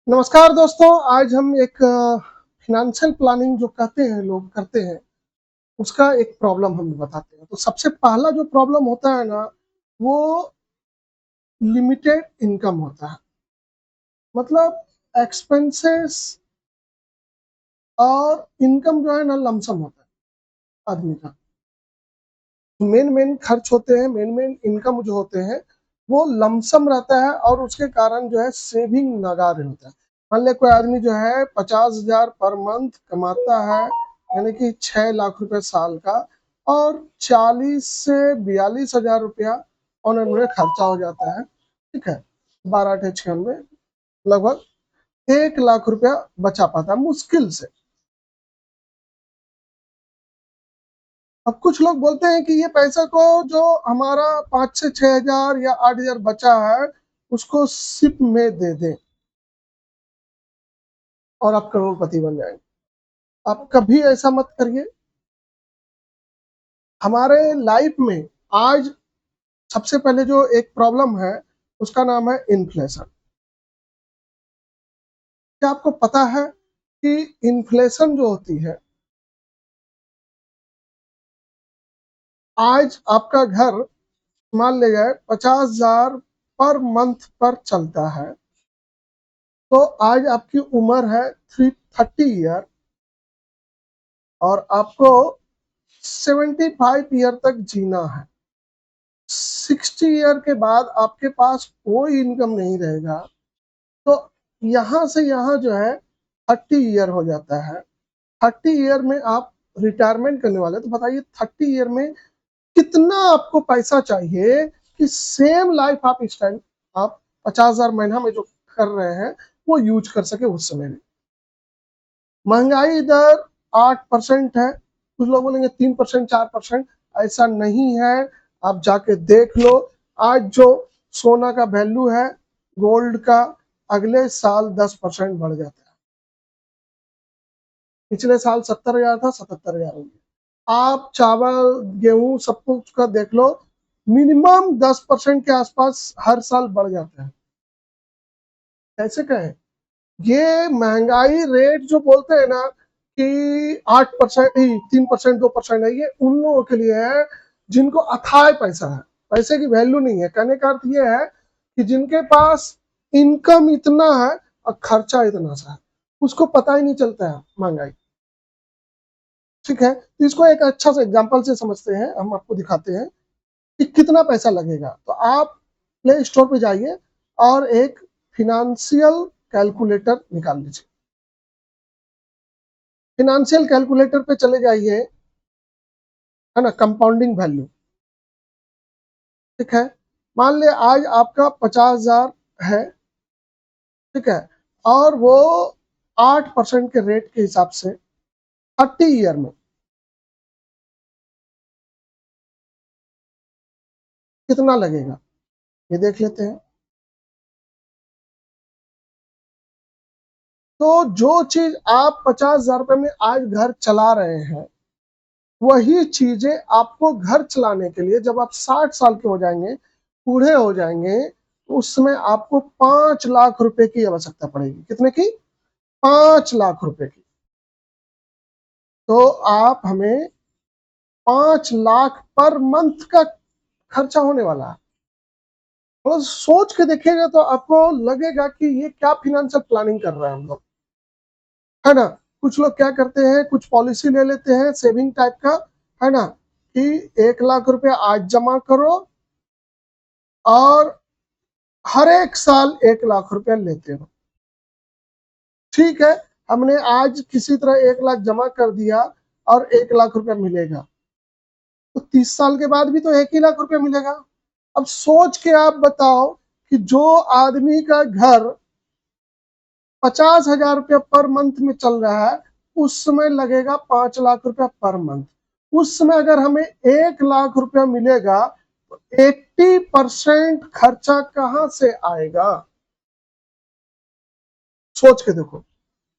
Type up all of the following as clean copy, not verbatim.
नमस्कार दोस्तों, आज हम एक फिनेंशियल प्लानिंग जो कहते हैं लोग करते हैं, उसका एक प्रॉब्लम हम बताते हैं। तो सबसे पहला जो प्रॉब्लम होता है ना, वो लिमिटेड इनकम होता है। मतलब एक्सपेंसेस और इनकम जो है ना लमसम होता है आदमी का। मेन खर्च होते हैं, मेन इनकम जो होते हैं वो लमसम रहता है और उसके कारण जो है सेविंग नगारे होता है। मान लिया कोई आदमी जो है 50,000 पर मंथ कमाता है, यानी कि 6 लाख रुपए साल का, और 40 से 42 हजार रुपया ऑन एन में खर्चा हो जाता है। ठीक है, 12 8 96, लगभग 1 लाख रुपया बचा पाता है मुश्किल से। अब कुछ लोग बोलते हैं कि ये पैसा को जो हमारा 5 से 6 हजार या 8 हजार बचा है उसको सिप में दे दें और आप करोड़पति बन जाएंगे। आप कभी ऐसा मत करिए। हमारे लाइफ में आज सबसे पहले जो एक प्रॉब्लम है उसका नाम है इन्फ्लेशन। क्या आपको पता है कि इन्फ्लेशन जो होती है, आज आपका घर मान ले जाए 50,000 पर मंथ पर चलता है, तो आज आपकी उम्र है 30 ईयर और आपको 75 ईयर तक जीना है। 60 ईयर के बाद आपके पास कोई इनकम नहीं रहेगा, तो यहाँ से यहाँ जो है 30 ईयर हो जाता है। 30 ईयर में आप रिटायरमेंट करने वाले, तो बताइए 30 ईयर में कितना आपको पैसा चाहिए कि सेम लाइफ आप इस टाइम आप 50,000 महीना में जो कर रहे हैं वो यूज कर सके उस समय में। महंगाई दर 8% है, कुछ लोग बोलेंगे 3% 4%, ऐसा नहीं है। आप जाके देख लो, आज जो सोना का वैल्यू है गोल्ड का, अगले साल 10% बढ़ जाता है। पिछले साल 70,000 था, 77,000 हो गया। आप चावल गेहूं सब कुछ का देख लो, मिनिमम 10% के आसपास हर साल बढ़ जाता है। कैसे कहें, ये महंगाई रेट जो बोलते हैं ना कि 8%, 3%, 2% है, ये उन लोगों के लिए है जिनको अथाह पैसा है। पैसे की वैल्यू नहीं है। कहने का अर्थ ये है कि जिनके पास इनकम इतना है और खर्चा इतना सा है, उसको पता ही नहीं चलता है महंगाई। ठीक है, तो इसको एक अच्छा सा एग्जांपल से समझते हैं, हम आपको दिखाते हैं कि कितना पैसा लगेगा। तो आप प्ले स्टोर पे जाइए और एक फिनेंशियल कैलकुलेटर निकाल लीजिए। फिनेंशियल कैलकुलेटर पे चले जाइए, है ना, कंपाउंडिंग वैल्यू। ठीक है, मान ले आज आपका 50,000 है। ठीक है, और वो 8% के रेट के हिसाब से 30 ईयर में कितना लगेगा, ये देख लेते हैं। तो जो चीज आप 50,000 रुपए में आज घर चला रहे हैं, वही चीजें आपको घर चलाने के लिए जब आप 60 साल के हो जाएंगे, बूढ़े हो जाएंगे, तो उस समय आपको 5 लाख रुपए की आवश्यकता पड़ेगी। कितने की? 5 लाख रुपए की। तो आप हमें 5 लाख पर मंथ का खर्चा होने वाला है। तो सोच के देखिएगा तो आपको लगेगा कि ये क्या फिनेंशियल प्लानिंग कर रहे हैं हम लोग, है ना। कुछ लोग क्या करते हैं, कुछ पॉलिसी ले लेते हैं सेविंग टाइप का, है ना, कि 1 लाख रुपया आज जमा करो और हर एक साल 1 लाख रुपया लेते हो। ठीक है, हमने आज किसी तरह 1 लाख जमा कर दिया और 1 लाख रुपया मिलेगा, तो 30 साल के बाद भी तो 1 ही लाख रुपया मिलेगा। अब सोच के आप बताओ कि जो आदमी का घर 50,000 रुपया पर मंथ में चल रहा है, उस समय लगेगा 5 लाख रुपया पर मंथ। उस समय अगर हमें 1 लाख रुपया मिलेगा तो 80% खर्चा कहां से आएगा? सोच के देखो,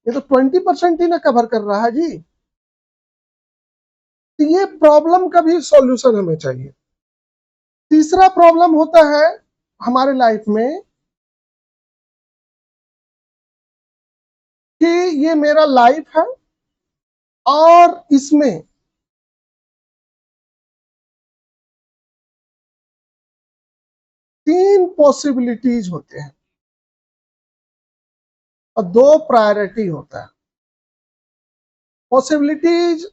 ये तो 20% ही ना कवर कर रहा है जी। तो ये प्रॉब्लम का भी सॉल्यूशन हमें चाहिए। तीसरा प्रॉब्लम होता है हमारे लाइफ में ये मेरा लाइफ है और इसमें तीन पॉसिबिलिटीज होते हैं और दो प्रायोरिटी होता है। पॉसिबिलिटीज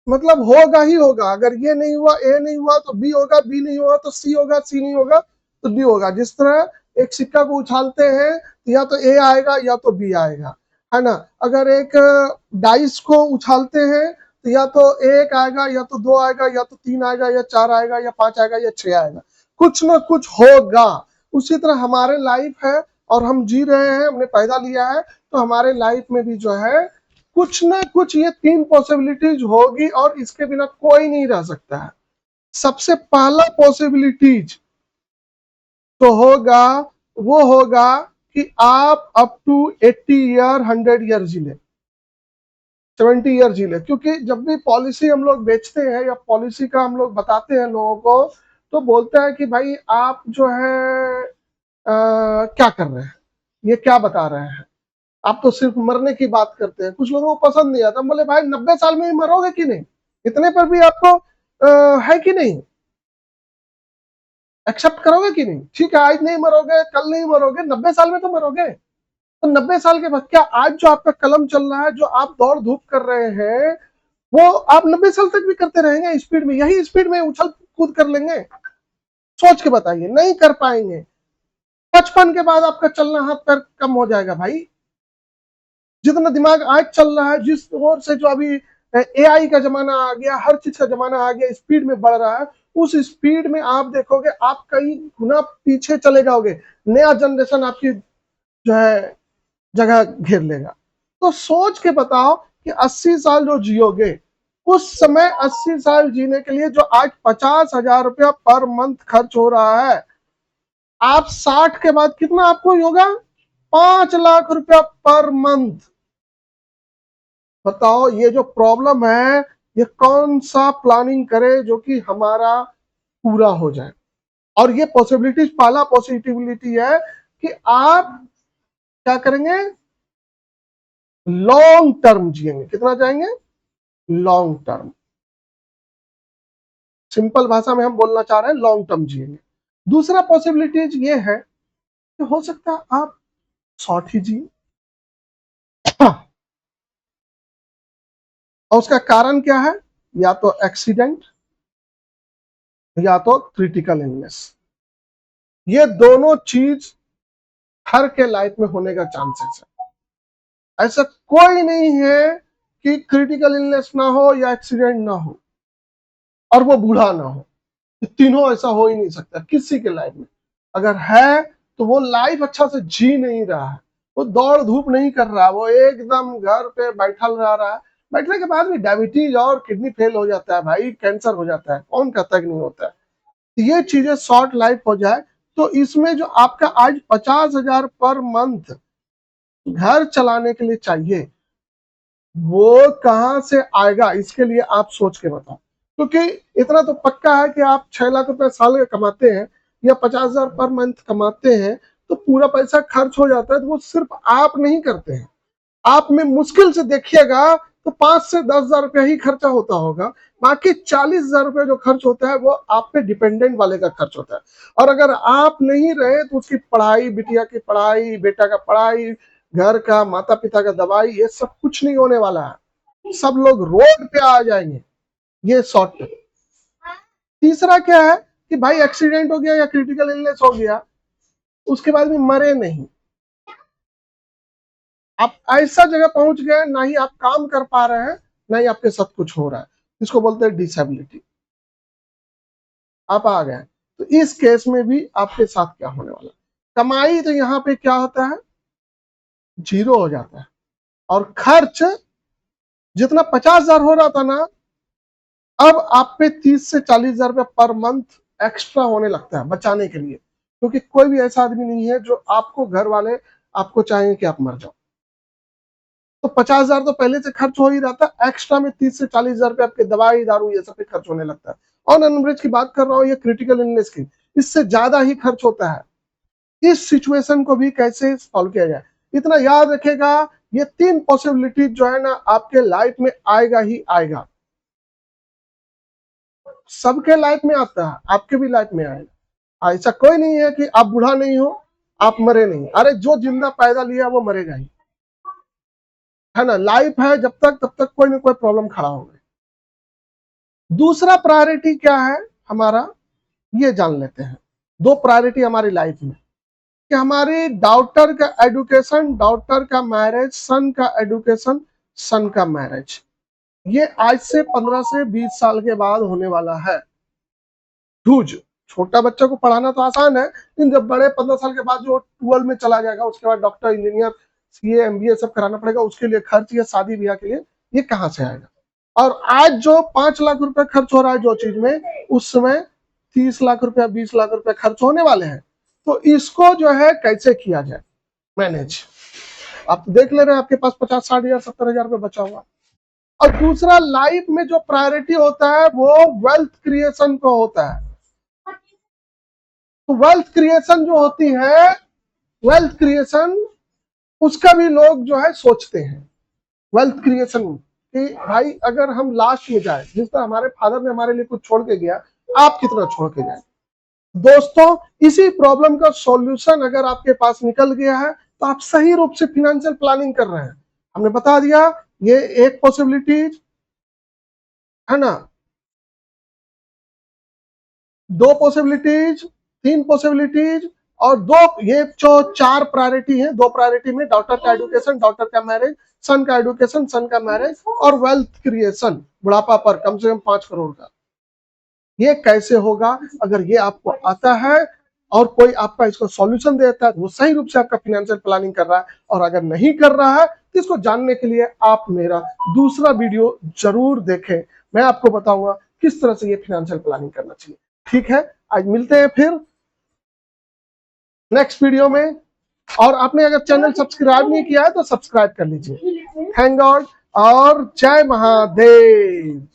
मतलब होगा ही होगा, अगर ये नहीं हुआ, ए नहीं हुआ तो बी होगा, बी नहीं हुआ तो सी होगा, सी नहीं होगा तो डी होगा। जिस तरह एक सिक्का को उछालते हैं तो या तो ए आएगा या तो बी आएगा, है ना। अगर एक डाइस को उछालते हैं तो या तो एक आएगा या तो दो आएगा या तो तीन आएगा या चार आएगा या पांच आएगा या छह आएगा, कुछ ना कुछ होगा। उसी तरह हमारे लाइफ है और हम जी रहे हैं, हमने पैदा लिया है, तो हमारे लाइफ में भी जो है कुछ ना कुछ ये तीन पॉसिबिलिटीज होगी और इसके बिना कोई नहीं रह सकता है। सबसे पहला पॉसिबिलिटीज तो होगा, वो होगा कि आप अप टू 80 ईयर 100 ईयर जी ले, 70 ईयर जी ले। क्योंकि जब भी पॉलिसी हम लोग बेचते हैं या पॉलिसी का हम लोग बताते हैं लोगों को, तो बोलते हैं कि भाई आप जो है क्या कर रहे हैं, ये क्या बता रहे हैं, आप तो सिर्फ मरने की बात करते हैं। कुछ लोगों को पसंद नहीं आता, हम बोले भाई 90 साल में ही मरोगे कि नहीं, इतने पर भी आपको है कि नहीं, एक्सेप्ट करोगे कि नहीं। ठीक है, आज नहीं मरोगे, कल नहीं मरोगे, 90 साल में तो मरोगे। तो 90 साल के बाद क्या आज जो आपका कलम चल रहा है, जो आप दौड़ धूप कर रहे हैं, वो आप 90 साल तक भी करते रहेंगे स्पीड में, यही स्पीड में उछल कूद कर लेंगे? सोच के बताइए, नहीं कर पाएंगे। 55 के बाद आपका चलना हाथ पैर कम हो जाएगा भाई। जितना दिमाग आज चल रहा है, जिस ओर से जो अभी एआई का जमाना आ गया, हर चीज का जमाना आ गया, स्पीड में बढ़ रहा है, उस स्पीड में आप देखोगे आप कई गुना पीछे चले जाओगे। नया जनरेशन आपकी जो है जगह घेर लेगा। तो सोच के बताओ कि 80 साल जो जियोगे, उस समय 80 साल जीने के लिए जो आज 50,000 रुपया पर मंथ खर्च हो रहा है, आप 60 के बाद कितना आपको होगा? 5 लाख रुपया पर मंथ। बताओ ये जो प्रॉब्लम है, ये कौन सा प्लानिंग करे जो कि हमारा पूरा हो जाए। और ये पॉसिबिलिटी, पहला पॉसिबिलिटी है कि आप क्या करेंगे, लॉन्ग टर्म जिएंगे। कितना जाएंगे? Long term. सिंपल भाषा में हम बोलना चाह रहे हैं लॉन्ग टर्म जिएंगे। दूसरा पॉसिबिलिटीज ये है कि हो सकता है आप शॉर्ट ही जिए। और उसका कारण क्या है? या तो एक्सीडेंट या तो क्रिटिकल इलनेस। ये दोनों चीज हर के लाइफ में होने का चांसेस है। ऐसा कोई नहीं है कि क्रिटिकल इलनेस ना हो या एक्सीडेंट ना हो और वो बूढ़ा ना हो। तीनों ऐसा हो ही नहीं सकता किसी के लाइफ में। अगर है तो वो लाइफ अच्छा से जी नहीं रहा है, वो दौड़ धूप नहीं कर रहा है, वो एकदम घर पे बैठल रह रहा है। बैठने के बाद भी डायबिटीज और किडनी फेल हो जाता है भाई, कैंसर हो जाता है, कौन कहता है कि नहीं होता है। ये चीजें शॉर्ट लाइफ हो जाए तो इसमें जो आपका आज 50,000 पर मंथ घर चलाने के लिए चाहिए, वो कहां से आएगा? इसके लिए आप सोच के बताओ। क्योंकि इतना तो पक्का है कि आप 6 लाख रुपए साल के कमाते हैं या 50,000 पर मंथ कमाते हैं, तो पूरा पैसा खर्च हो जाता है। तो वो सिर्फ आप नहीं करते हैं, आप में मुश्किल से देखिएगा तो 5 से 10,000 रुपया ही खर्चा होता होगा। बाकी 40,000 रुपया जो खर्च होता है वो आप पे डिपेंडेंट वाले का खर्च होता है। और अगर आप नहीं रहे तो उसकी पढ़ाई, बिटिया की पढ़ाई, बेटा का पढ़ाई, घर का, माता पिता का दवाई, ये सब कुछ नहीं होने वाला है। सब लोग रोड पे आ जाएंगे। ये शॉर्ट टर्म। तीसरा क्या है कि भाई एक्सीडेंट हो गया या क्रिटिकल इलनेस हो गया, उसके बाद भी मरे नहीं, आप ऐसा जगह पहुंच गए, ना ही आप काम कर पा रहे हैं ना ही आपके साथ कुछ हो रहा है, इसको बोलते हैं डिसेबिलिटी। आप आ गए तो इस केस में भी आपके साथ क्या होने वाला? कमाई तो यहाँ पे क्या होता है, जीरो हो जाता है। और खर्च जितना 50,000 हो रहा था ना, अब आप पे 30 से 40,000 रुपया पर मंथ एक्स्ट्रा होने लगता है बचाने के लिए। क्योंकि कोई भी ऐसा आदमी नहीं है जो आपको, घर वाले आपको चाहेंगे कि आप मर जाओ। तो 50,000 तो पहले से खर्च हो ही रहा था, एक्स्ट्रा में 30 से 40,000 रुपये आपके दवाई दारू ये सब पे खर्च होने लगता है। ऑन एवरेज की बात कर रहा हूँ, ये क्रिटिकल इलनेस की, इससे ज्यादा ही खर्च होता है। इस सिचुएशन को भी कैसे सॉल्व किया जाए, इतना याद रखेगा ये 3 पॉसिबिलिटी जो है ना आपके लाइफ में आएगा ही आएगा। सबके लाइफ में आता है, आपके भी लाइफ में आएगा। ऐसा कोई नहीं है कि आप बूढ़ा नहीं हो, आप मरे नहीं। अरे जो जिंदा पैदा लिया वो मरेगा ही, है ना। लाइफ है जब तक, तब तक कोई ना कोई प्रॉब्लम खड़ा होगा। दूसरा प्रायोरिटी क्या है हमारा, ये जान लेते हैं। 2 प्रायोरिटी हमारी लाइफ में कि हमारी डॉटर का एजुकेशन, डॉटर का मैरिज, सन का एजुकेशन, सन का मैरिज। ये आज से 15 से 20 साल के बाद होने वाला है। ह्यूज। छोटा बच्चा को पढ़ाना तो आसान है, लेकिन जब बड़े 15 साल के बाद जो 12 में चला जाएगा, उसके बाद डॉक्टर, इंजीनियर, सीए, एमबीए सब कराना पड़ेगा, उसके लिए खर्च, या शादी ब्याह के लिए ये कहां से आएगा। और आज जो 5 लाख रुपए खर्च हो रहा है जो चीज में, उस समय 30 लाख रुपया, 20 लाख रुपया खर्च होने वाले हैं। तो इसको जो है कैसे किया जाए मैनेज। आप देख ले रहे हैं आपके पास 50, 60 हजार, 70 हजार रुपये बचा हुआ। और दूसरा, लाइफ में जो प्रायोरिटी होता है वो वेल्थ क्रिएशन को होता है। तो वेल्थ क्रिएशन जो होती है, वेल्थ क्रिएशन उसका भी लोग जो है सोचते हैं। वेल्थ क्रिएशन कि भाई अगर हम लास्ट में जाए, जिस तरह हमारे फादर ने हमारे लिए कुछ छोड़ के गया, आप कितना छोड़ के जाए। दोस्तों, इसी प्रॉब्लम का सॉल्यूशन अगर आपके पास निकल गया है तो आप सही रूप से फिनेंशियल प्लानिंग कर रहे हैं। हमने बता दिया ये एक पॉसिबिलिटीज है ना, 2 पॉसिबिलिटीज, 3 पॉसिबिलिटीज और 2, ये जो 4 प्रायोरिटी है। 2 प्रायोरिटी में डॉक्टर का एजुकेशन, डॉक्टर का मैरिज, सन का एजुकेशन, सन का मैरिज, और वेल्थ क्रिएशन, बुढ़ापा पर कम से कम 5 करोड़ का। ये कैसे होगा? अगर ये आपको आता है और कोई आपका इसको सॉल्यूशन देता है तो वो सही रूप से आपका फाइनेंशियल प्लानिंग कर रहा है। और अगर नहीं कर रहा है तो इसको जानने के लिए आप मेरा दूसरा वीडियो जरूर देखें। मैं आपको बताऊंगा किस तरह से ये फाइनेंशियल प्लानिंग करना चाहिए। ठीक है, आज मिलते हैं फिर नेक्स्ट वीडियो में। और आपने अगर चैनल सब्सक्राइब नहीं किया है तो सब्सक्राइब कर लीजिए। थैंक गॉड और जय महादेव।